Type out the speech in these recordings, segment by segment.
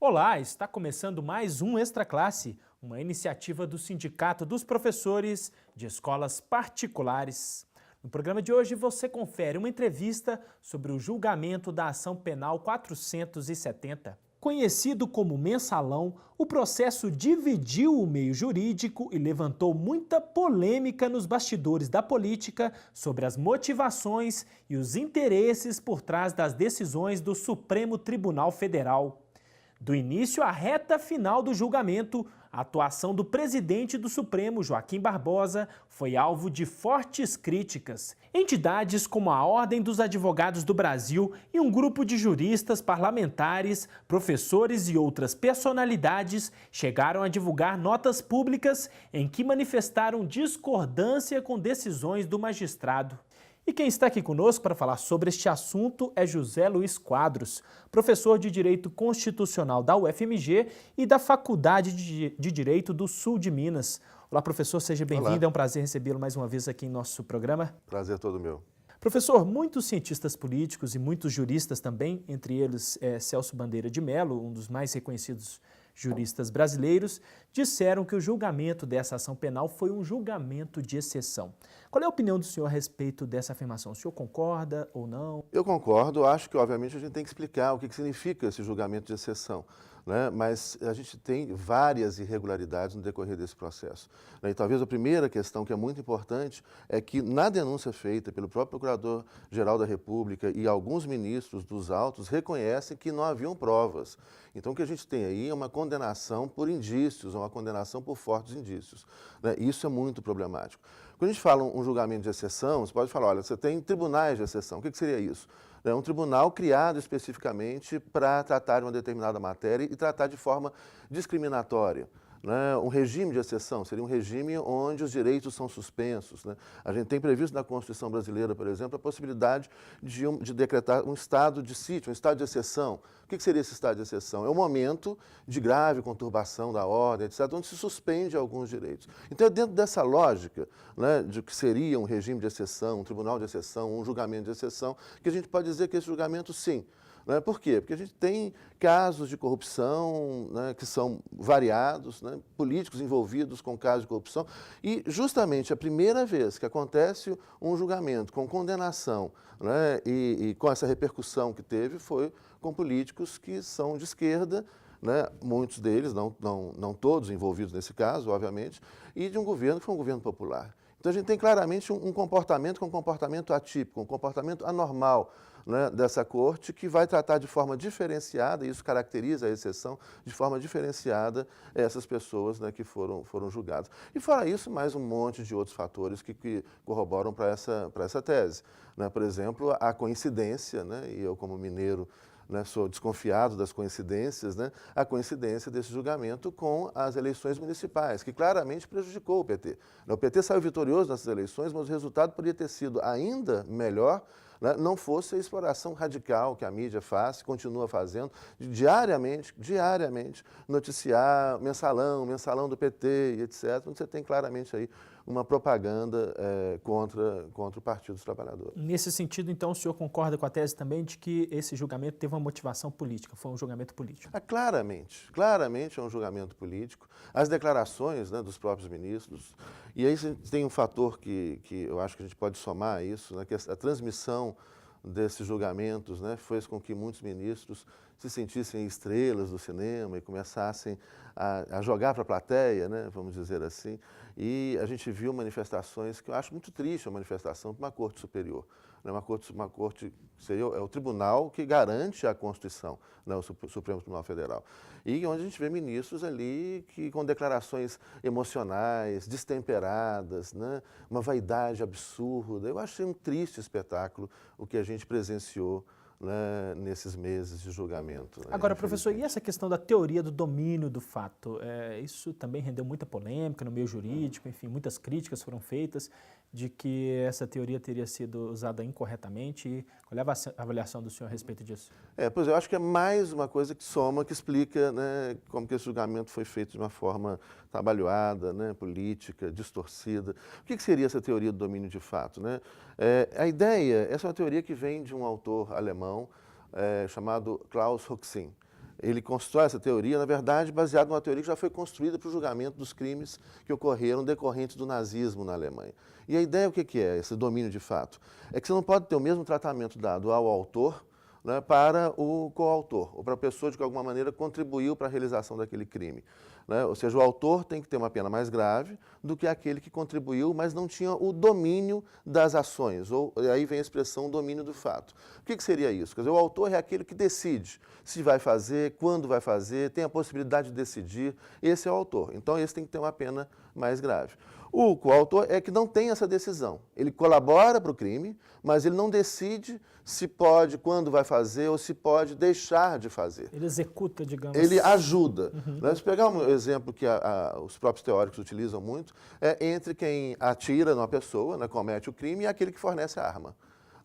Olá, está começando mais um Extra Classe, uma iniciativa do Sindicato dos Professores de Escolas Particulares. No programa de hoje você confere uma entrevista sobre o julgamento da ação penal 470. Conhecido como mensalão, o processo dividiu o meio jurídico e levantou muita polêmica nos bastidores da política sobre as motivações e os interesses por trás das decisões do Supremo Tribunal Federal. Do início à reta final do julgamento, a atuação do presidente do Supremo, Joaquim Barbosa, foi alvo de fortes críticas. Entidades como a Ordem dos Advogados do Brasil e um grupo de juristas, parlamentares, professores e outras personalidades chegaram a divulgar notas públicas em que manifestaram discordância com decisões do magistrado. E quem está aqui conosco para falar sobre este assunto é José Luiz Quadros, professor de Direito Constitucional da UFMG e da Faculdade de Direito do Sul de Minas. Olá, professor, seja bem-vindo. É um prazer recebê-lo mais uma vez aqui em nosso programa. Prazer todo meu. Professor, muitos cientistas políticos e muitos juristas também, entre eles Celso Bandeira de Mello, um dos mais reconhecidos juristas brasileiros, disseram que o julgamento dessa ação penal foi um julgamento de exceção. Qual é a opinião do senhor a respeito dessa afirmação? O senhor concorda ou não? Eu concordo, acho que obviamente a gente tem que explicar o que significa esse julgamento de exceção, né? Mas a gente tem várias irregularidades no decorrer desse processo, né? E talvez a primeira questão que é muito importante é que na denúncia feita pelo próprio Procurador-Geral da República e alguns ministros dos autos reconhecem que não haviam provas. Então o que a gente tem aí é uma condenação por indícios, uma condenação por fortes indícios, né? Isso é muito problemático. Quando a gente fala um julgamento de exceção, você pode falar, olha, você tem tribunais de exceção. O que seria isso? É um tribunal criado especificamente para tratar de uma determinada matéria e tratar de forma discriminatória. Né? Um regime de exceção seria um regime onde os direitos são suspensos. Né? A gente tem previsto na Constituição brasileira, por exemplo, a possibilidade de decretar um estado de sítio, um estado de exceção. O que seria esse estado de exceção? É um momento de grave conturbação da ordem, etc., onde se suspende alguns direitos. Então, é dentro dessa lógica, né, de que seria um regime de exceção, um tribunal de exceção, um julgamento de exceção, que a gente pode dizer que esse julgamento, sim. Por quê? Porque a gente tem casos de corrupção, né, que são variados, né, políticos envolvidos com casos de corrupção, e justamente a primeira vez que acontece um julgamento com condenação, né, e com essa repercussão que teve foi com políticos que são de esquerda, né, muitos deles, não todos envolvidos nesse caso, obviamente, e de um governo que foi um governo popular. Então a gente tem claramente um comportamento que é um comportamento atípico, um comportamento anormal, né, dessa corte, que vai tratar de forma diferenciada, e isso caracteriza a exceção, de forma diferenciada essas pessoas, né, que foram julgadas. E fora isso, mais um monte de outros fatores que corroboram para essa tese. Né? Por exemplo, a coincidência, né, e eu como mineiro, né, sou desconfiado das coincidências, né, a coincidência desse julgamento com as eleições municipais, que claramente prejudicou o PT. O PT saiu vitorioso nessas eleições, mas o resultado poderia ter sido ainda melhor, né, não fosse a exploração radical que a mídia faz, continua fazendo, de diariamente noticiar mensalão do PT e etc., onde você tem claramente aí uma propaganda contra o Partido dos Trabalhadores. Nesse sentido, então, o senhor concorda com a tese também de que esse julgamento teve uma motivação política, foi um julgamento político? Claramente é um julgamento político. As declarações, né, dos próprios ministros, e aí tem um fator que eu acho que a gente pode somar a isso, né, que a transmissão desses julgamentos, né, fez com que muitos ministros se sentissem estrelas do cinema e começassem a jogar para a plateia, né, vamos dizer assim, e a gente viu manifestações que eu acho muito triste, a manifestação de uma corte superior. Né, uma corte seria o tribunal que garante a Constituição, né, o Supremo Tribunal Federal. E onde a gente vê ministros ali com declarações emocionais, destemperadas, né, uma vaidade absurda. Eu achei um triste espetáculo o que a gente presenciou, né, nesses meses de julgamento. Né? Agora, professor, e essa questão da teoria do domínio do fato? Isso também rendeu muita polêmica no meio jurídico, enfim, muitas críticas foram feitas de que essa teoria teria sido usada incorretamente. E qual é a avaliação do senhor a respeito disso? Pois eu acho que é mais uma coisa que soma, que explica, né, como que esse julgamento foi feito de uma forma trabalhada, né, política, distorcida. O que seria essa teoria do domínio de fato? Né? Essa é uma teoria que vem de um autor alemão chamado Klaus Hoxin. ele constrói essa teoria, na verdade, baseado numa teoria que já foi construída para o julgamento dos crimes que ocorreram decorrentes do nazismo na Alemanha. E a ideia, o que é esse domínio de fato? É que você não pode ter o mesmo tratamento dado ao autor, né, para o coautor, ou para a pessoa que de alguma maneira contribuiu para a realização daquele crime. Né? Ou seja, o autor tem que ter uma pena mais grave do que aquele que contribuiu, mas não tinha o domínio das ações, ou aí vem a expressão domínio do fato. O que seria isso? Quer dizer, o autor é aquele que decide se vai fazer, quando vai fazer, tem a possibilidade de decidir, esse é o autor. Então, esse tem que ter uma pena mais grave. O coautor é que não tem essa decisão. Ele colabora para o crime, mas ele não decide se pode, quando vai fazer, ou se pode deixar de fazer. Ele executa, digamos. Ele ajuda. Né? Se pegar um exemplo que os próprios teóricos utilizam muito, é entre quem atira numa pessoa, né, comete o crime, e aquele que fornece a arma.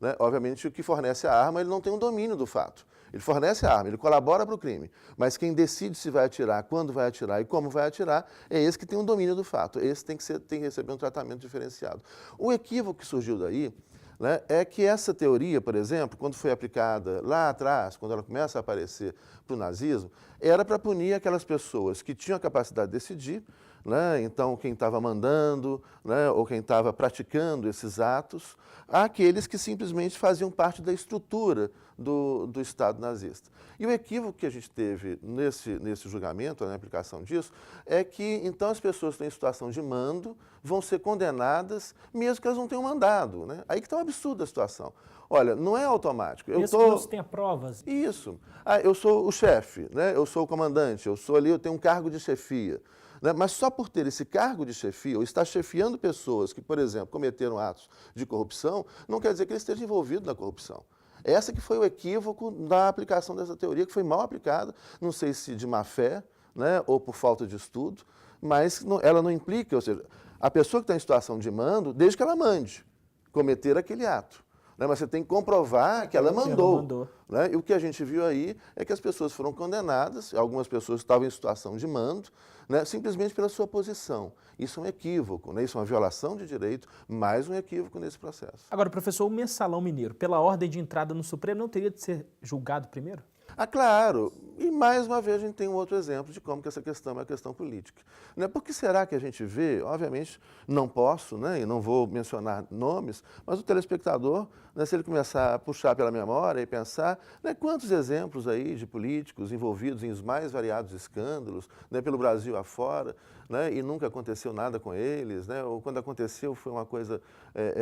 Né? Obviamente, o que fornece a arma, ele não tem um domínio do fato. Ele fornece a arma, ele colabora para o crime. Mas quem decide se vai atirar, quando vai atirar e como vai atirar, é esse que tem um domínio do fato. Esse tem que receber um tratamento diferenciado. O equívoco que surgiu daí, né, é que essa teoria, por exemplo, quando foi aplicada lá atrás, quando ela começa a aparecer para o nazismo, era para punir aquelas pessoas que tinham a capacidade de decidir, né, então quem estava mandando, né, ou quem estava praticando esses atos, aqueles que simplesmente faziam parte da estrutura do Estado nazista. E o equívoco que a gente teve nesse julgamento, na aplicação disso, é que então as pessoas que estão em situação de mando vão ser condenadas mesmo que elas não tenham mandado. Né? Aí que está um absurdo a situação. Olha, não é automático. Mesmo que não se tenha provas. Isso. Eu sou o chefe, né? Eu sou o comandante, eu tenho um cargo de chefia. Né? Mas só por ter esse cargo de chefia, ou estar chefiando pessoas que, por exemplo, cometeram atos de corrupção, não quer dizer que ele esteja envolvido na corrupção. Essa que foi o equívoco da aplicação dessa teoria, que foi mal aplicada, não sei se de má fé, né, ou por falta de estudo, mas ela não implica, ou seja, a pessoa que está em situação de mando, desde que ela mande cometer aquele ato. Né, mas você tem que comprovar que ela mandou. Né? E o que a gente viu aí é que as pessoas foram condenadas, algumas pessoas estavam em situação de mando, né, simplesmente pela sua posição. Isso é um equívoco, né? Isso é uma violação de direito, mais um equívoco nesse processo. Agora, professor, o Mensalão Mineiro, pela ordem de entrada no Supremo, não teria de ser julgado primeiro? Claro. E, mais uma vez, a gente tem um outro exemplo de como que essa questão é uma questão política. Né? Por que será que a gente vê, obviamente, não posso, né, e não vou mencionar nomes, mas o telespectador, né, se ele começar a puxar pela memória e pensar, né, quantos exemplos aí de políticos envolvidos em os mais variados escândalos, né, pelo Brasil afora, né, e nunca aconteceu nada com eles, né, ou quando aconteceu foi uma coisa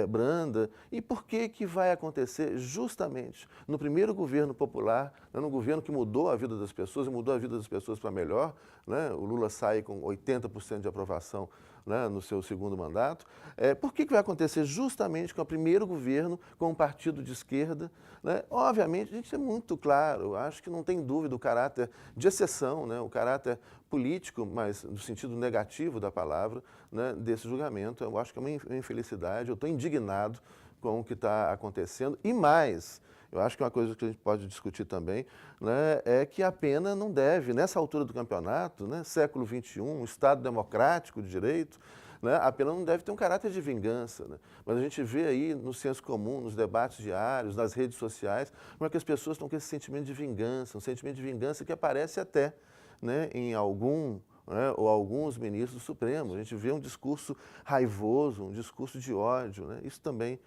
branda. E por que vai acontecer justamente no primeiro governo popular, né, no governo que mudou a vida das pessoas e mudou a vida das pessoas para melhor, né, o Lula sai com 80% de aprovação, né, no seu segundo mandato. Por que vai acontecer justamente com o primeiro governo com um partido de esquerda? Né? Obviamente, a gente é muito claro, acho que não tem dúvida o caráter de exceção, né, o caráter político, mas no sentido negativo da palavra, né, desse julgamento. Eu acho que é uma infelicidade, eu estou indignado com o que está acontecendo. E mais, eu acho que uma coisa que a gente pode discutir também, né, é que a pena não deve, nessa altura do campeonato, né, século XXI, um Estado democrático de direito, né, a pena não deve ter um caráter de vingança. Né? Mas a gente vê aí no senso comum, nos debates diários, nas redes sociais, como é que as pessoas estão com esse sentimento de vingança, um sentimento de vingança que aparece até, né, em algum, né, ou alguns ministros do Supremo. A gente vê um discurso raivoso, um discurso de ódio. Né? Isso também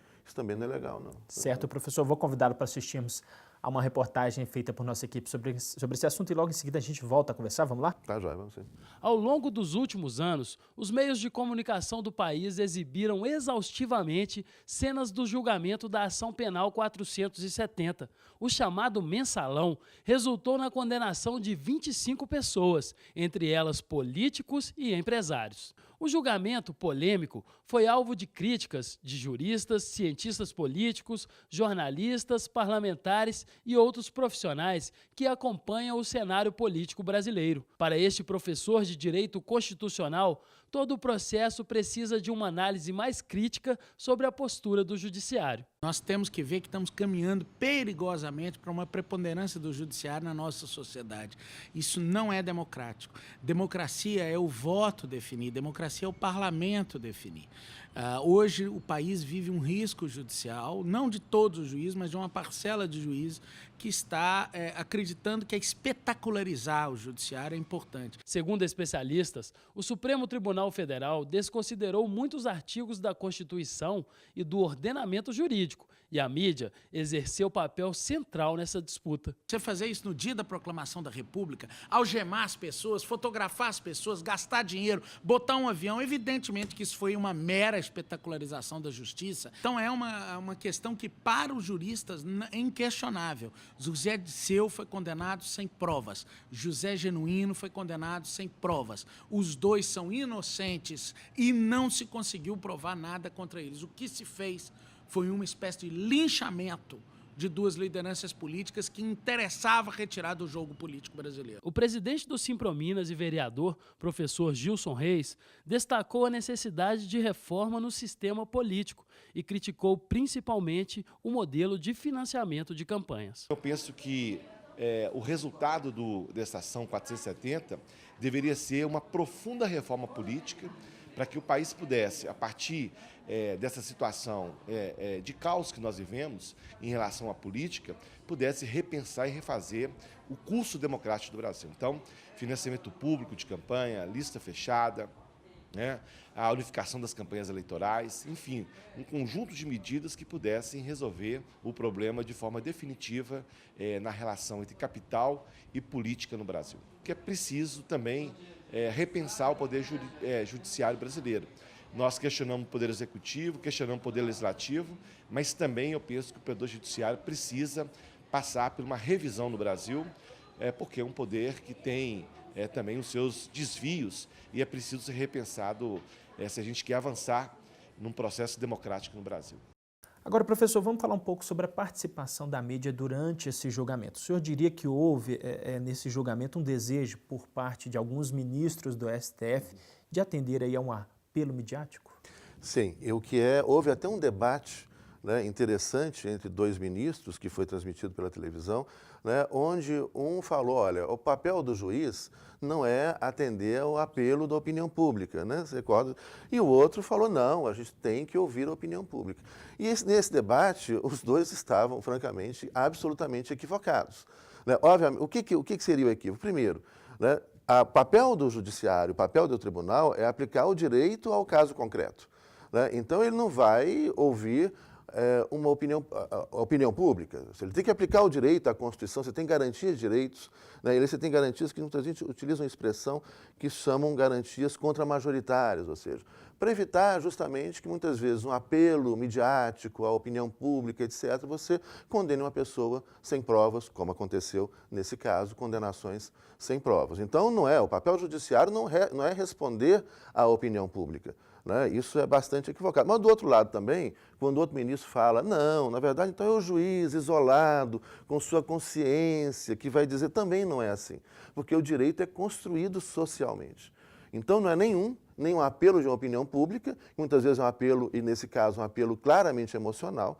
não é legal, não. Certo, professor. Vou convidá-lo para assistirmos a uma reportagem feita por nossa equipe sobre esse assunto e logo em seguida a gente volta a conversar. Vamos lá? Tá, joia, vamos sim. Ao longo dos últimos anos, os meios de comunicação do país exibiram exaustivamente cenas do julgamento da Ação Penal 470. O chamado Mensalão resultou na condenação de 25 pessoas, entre elas políticos e empresários. O julgamento polêmico foi alvo de críticas de juristas, cientistas políticos, jornalistas, parlamentares e outros profissionais que acompanham o cenário político brasileiro. Para este professor de Direito Constitucional, todo o processo precisa de uma análise mais crítica sobre a postura do judiciário. Nós temos que ver que estamos caminhando perigosamente para uma preponderância do judiciário na nossa sociedade. Isso não é democrático. Democracia é o voto definir, democracia é o parlamento definir. Hoje o país vive um risco judicial, não de todos os juízes, mas de uma parcela de juízes que está acreditando que espetacularizar o judiciário é importante. Segundo especialistas, o Supremo Tribunal Federal desconsiderou muitos artigos da Constituição e do ordenamento jurídico, e a mídia exerceu papel central nessa disputa. Você fazer isso no dia da proclamação da República, algemar as pessoas, fotografar as pessoas, gastar dinheiro, botar um avião, evidentemente que isso foi uma mera espetacularização da justiça. Então é uma questão que, para os juristas, é inquestionável. José Dirceu foi condenado sem provas. José Genuíno foi condenado sem provas. Os dois são inocentes e não se conseguiu provar nada contra eles. O que se fez foi uma espécie de linchamento de duas lideranças políticas que interessava retirar do jogo político brasileiro. O presidente do Simprominas e vereador, professor Gilson Reis, destacou a necessidade de reforma no sistema político e criticou principalmente o modelo de financiamento de campanhas. Eu penso que o resultado dessa ação 470 deveria ser uma profunda reforma política para que o país pudesse, a partir dessa situação de caos que nós vivemos em relação à política, pudesse repensar e refazer o curso democrático do Brasil. Então, financiamento público de campanha, lista fechada, a unificação das campanhas eleitorais, enfim, um conjunto de medidas que pudessem resolver o problema de forma definitiva na relação entre capital e política no Brasil. Que é preciso também repensar o poder judiciário brasileiro. Nós questionamos o poder executivo, questionamos o poder legislativo, mas também eu penso que o poder judiciário precisa passar por uma revisão no Brasil, porque é um poder que tem também os seus desvios e é preciso ser repensado se a gente quer avançar num processo democrático no Brasil. Agora, professor, vamos falar um pouco sobre a participação da mídia durante esse julgamento. O senhor diria que houve nesse julgamento um desejo por parte de alguns ministros do STF de atender aí a um apelo midiático? Sim, houve até um debate interessante entre dois ministros, que foi transmitido pela televisão, onde um falou, olha, o papel do juiz não é atender ao apelo da opinião pública, você recorda? E o outro falou, não, a gente tem que ouvir a opinião pública. E nesse debate, os dois estavam, francamente, absolutamente equivocados. Obviamente, o que seria o equívoco? Primeiro, o papel do judiciário, o papel do tribunal é aplicar o direito ao caso concreto. Então, ele não vai ouvir uma opinião pública. Ele tem que aplicar o direito à Constituição, você tem garantias de direitos, e você tem garantias que muita gente utiliza uma expressão que chamam garantias contramajoritárias, ou seja, para evitar justamente que muitas vezes um apelo midiático à opinião pública, etc., você condene uma pessoa sem provas, como aconteceu nesse caso, condenações sem provas. Então, o papel judiciário não é responder à opinião pública. Isso é bastante equivocado. Mas, do outro lado também, quando outro ministro fala, não, na verdade, então é o juiz isolado, com sua consciência, que vai dizer, também não é assim, porque o direito é construído socialmente. Então, não é nenhum apelo de uma opinião pública, muitas vezes é um apelo, e nesse caso um apelo claramente emocional,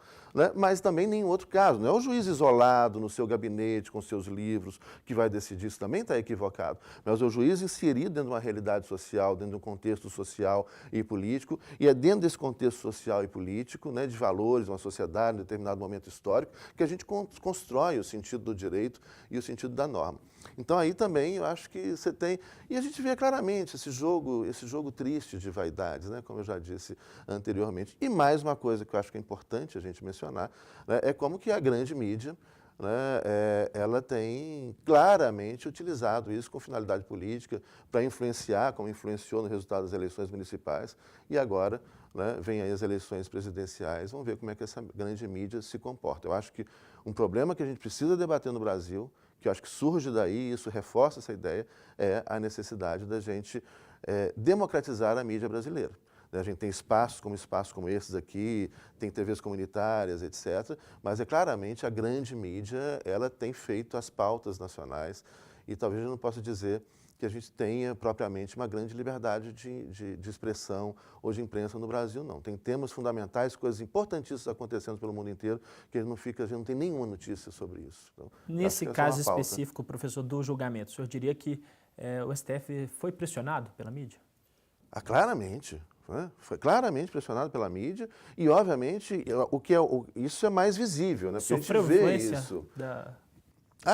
mas também nenhum outro caso. Não é o juiz isolado no seu gabinete, com seus livros, que vai decidir, isso também está equivocado, mas é o juiz inserido dentro de uma realidade social, dentro de um contexto social e político, e é dentro desse contexto social e político, de valores, uma sociedade, em determinado momento histórico, que a gente constrói o sentido do direito e o sentido da norma. Então, aí também eu acho que você tem... E a gente vê claramente esse jogo triste de vaidades, como eu já disse anteriormente. E mais uma coisa que eu acho que é importante a gente mencionar, é como que a grande mídia, ela tem claramente utilizado isso com finalidade política para influenciar, como influenciou no resultado das eleições municipais, e agora vem aí as eleições presidenciais. Vamos ver como é que essa grande mídia se comporta. Eu acho que um problema que a gente precisa debater no Brasil, que eu acho que surge daí, isso reforça essa ideia, é a necessidade da gente democratizar a mídia brasileira. A gente tem espaços como esses aqui, tem TVs comunitárias, etc., mas claramente a grande mídia ela tem feito as pautas nacionais e talvez eu não possa dizer que a gente tenha propriamente uma grande liberdade de expressão ou de imprensa no Brasil, não. Tem temas fundamentais, coisas importantíssimas acontecendo pelo mundo inteiro, que a gente não tem nenhuma notícia sobre isso. Então, nesse caso específico, professor, do julgamento, o senhor diria que o STF foi pressionado pela mídia? Claramente. Né? Foi claramente pressionado pela mídia e, obviamente, isso é mais visível, né? Porque sofreu a gente vê influência isso.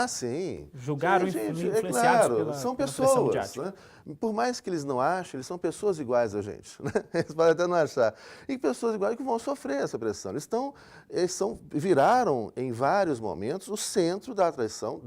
Sim. Julgaram influenciados claro, pela são pressão pessoas, midiática. né? Por mais que eles não achem, eles são pessoas iguais a gente. Né? Eles podem até não achar. E pessoas iguais que vão sofrer essa pressão. Viraram, em vários momentos, o centro da atração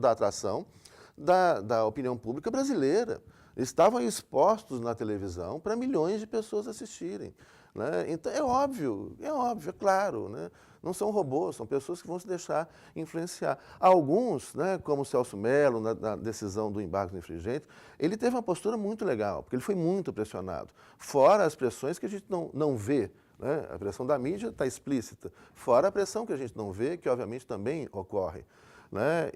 da opinião pública brasileira. Eles estavam expostos na televisão para milhões de pessoas assistirem. Né? Então, é óbvio, é claro. Né? Não são robôs, são pessoas que vão se deixar influenciar. Alguns, né, como o Celso Mello, na decisão do embargo do infringente, ele teve uma postura muito legal, porque ele foi muito pressionado. Fora as pressões que a gente não vê. Né? A pressão da mídia está explícita. Fora a pressão que a gente não vê, que obviamente também ocorre. Né?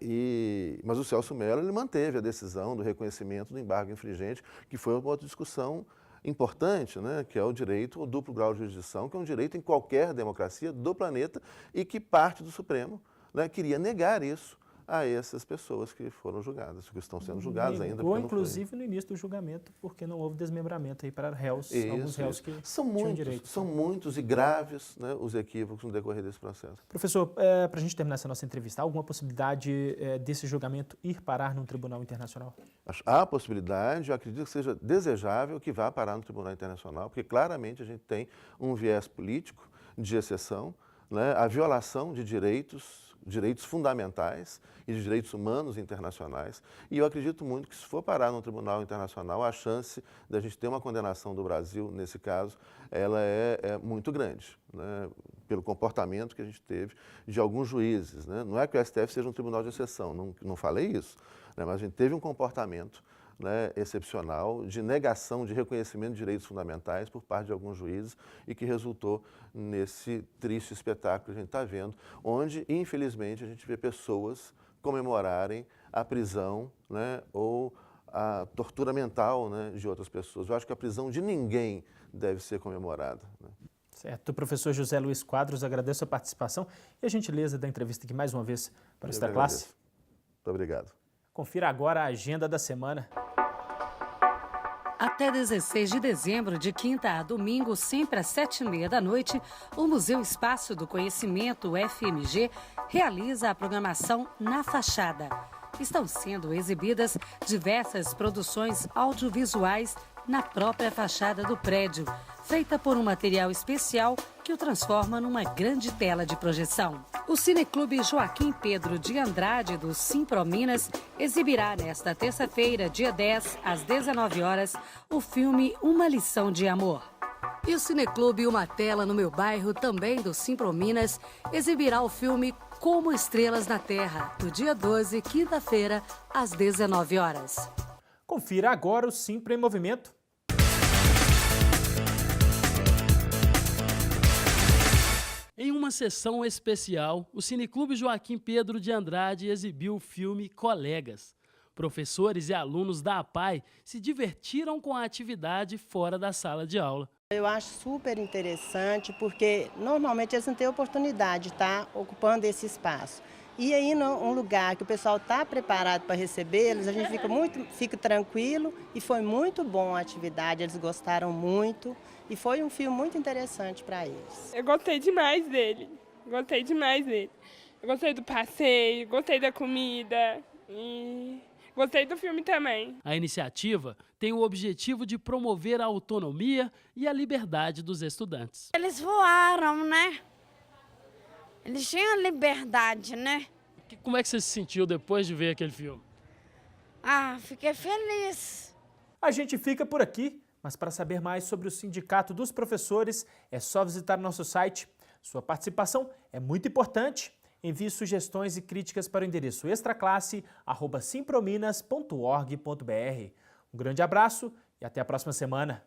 Mas o Celso Mello ele manteve a decisão do reconhecimento do embargo infringente, que foi uma outra discussão importante, né? Que é o direito ao duplo grau de jurisdição, que é um direito em qualquer democracia do planeta e que parte do Supremo, né, queria negar isso a essas pessoas que foram julgadas, que estão sendo julgadas ainda. Ou inclusive no início do julgamento, porque não houve desmembramento aí para réus, alguns réus que tinham direito. São muitos e graves, né, os equívocos no decorrer desse processo. Professor, para a gente terminar essa nossa entrevista, há alguma possibilidade desse julgamento ir parar num tribunal internacional? Há possibilidade, eu acredito que seja desejável que vá parar no Tribunal Internacional, porque claramente a gente tem um viés político de exceção, né, a violação de direitos fundamentais e de direitos humanos internacionais. E eu acredito muito que, se for parar no Tribunal Internacional, a chance da gente ter uma condenação do Brasil, nesse caso, ela é muito grande, né? Pelo comportamento que a gente teve de alguns juízes. Né? Não é que o STF seja um tribunal de exceção, não falei isso, né? Mas a gente teve um comportamento, né, excepcional, de negação de reconhecimento de direitos fundamentais por parte de alguns juízes e que resultou nesse triste espetáculo que a gente está vendo, onde, infelizmente, a gente vê pessoas comemorarem a prisão, né, ou a tortura mental, né, de outras pessoas. Eu acho que a prisão de ninguém deve ser comemorada. Né? Certo. Professor José Luiz Quadros, agradeço a participação e a gentileza da entrevista aqui mais uma vez para esta classe. Muito obrigado. Confira agora a agenda da semana. Até 16 de dezembro, de quinta a domingo, sempre às 7h30 da noite, o Museu Espaço do Conhecimento, UFMG, realiza a programação Na Fachada. Estão sendo exibidas diversas produções audiovisuais na própria fachada do prédio, feita por um material especial que o transforma numa grande tela de projeção. O Cineclube Joaquim Pedro de Andrade, do Simprominas, exibirá nesta terça-feira, dia 10, às 19 horas, o filme Uma Lição de Amor. E o Cineclube Uma Tela no Meu Bairro, também do Simprominas, exibirá o filme Como Estrelas na Terra, no dia 12, quinta-feira, às 19 horas. Confira agora o Simpro em Movimento. Em uma sessão especial, o Cineclube Joaquim Pedro de Andrade exibiu o filme Colegas. Professores e alunos da APAE se divertiram com a atividade fora da sala de aula. Eu acho super interessante porque normalmente eles não têm oportunidade de estar ocupando esse espaço. E aí, num lugar que o pessoal está preparado para recebê-los, a gente fica tranquilo e foi muito bom a atividade, eles gostaram muito e foi um filme muito interessante para eles. Eu gostei demais dele, Eu gostei do passeio, gostei da comida e gostei do filme também. A iniciativa tem o objetivo de promover a autonomia e a liberdade dos estudantes. Eles voaram, né? Eles tinham liberdade, né? Como é que você se sentiu depois de ver aquele filme? Fiquei feliz. A gente fica por aqui, mas para saber mais sobre o Sindicato dos Professores, é só visitar nosso site. Sua participação é muito importante. Envie sugestões e críticas para o endereço extraclasse@simprominas.org.br. Um grande abraço e até a próxima semana.